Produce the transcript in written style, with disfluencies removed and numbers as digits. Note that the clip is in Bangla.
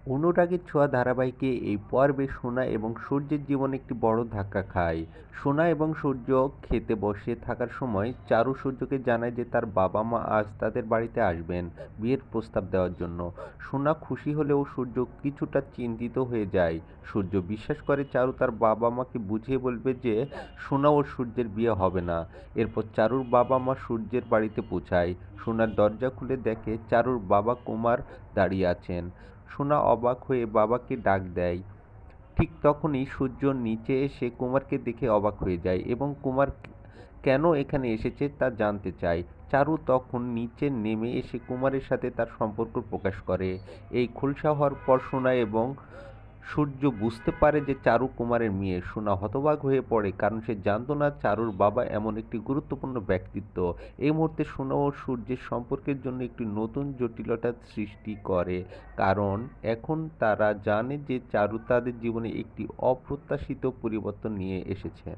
অনুরাগের ছোঁয়া ধারাবাহিকে এই পর্বে সোনা এবং সূর্যের জীবনে একটি বড় ধাক্কা খায়। সোনা এবং সূর্য খেতে বসে থাকার সময় চারু সূর্যকে জানায় যে তার বাবা মা আজ তাদের বাড়িতে আসবেন বিয়ের প্রস্তাব দেওয়ার জন্য। সোনা খুশি হলেও সূর্য কিছুটা চিন্তিত হয়ে যায়। সূর্য বিশ্বাস করে চারু তার বাবা মাকে বুঝিয়ে বলবে যে সোনা ও সূর্যের বিয়ে হবে না। এরপর চারুর বাবা মা সূর্যের বাড়িতে পৌঁছায়। সোনার দরজা খুলে দেখে চারুর বাবা কুমার দাঁড়িয়ে আছেন। সোনা অবাক হয়ে বাবাকে ডাক দেয়। ঠিক তখনই সূর্য নিচে এসে কুমারকে দেখে অবাক হয়ে যায় এবং কুমার কেন এখানে এসেছে তা জানতে চায়। চারু তখন নিচে নেমে এসে কুমারের সাথে তার সম্পর্ক প্রকাশ করে। এই খোলসা হওয়ার পর সোনা এবং সূর্য বুঝতে পারে যে চারু কুমারের মেয়ে। সোনা হতবাক হয়ে পড়ে কারণ সে জানতো না চারুর বাবা এমন একটি গুরুত্বপূর্ণ ব্যক্তিত্ব। এই মুহূর্তে সোনা ও সূর্যের সম্পর্কের জন্য একটি নতুন জটিলতার সৃষ্টি করে, কারণ এখন তারা জানে যে চারু তাদের জীবনে একটি অপ্রত্যাশিত পরিবর্তন নিয়ে এসেছে।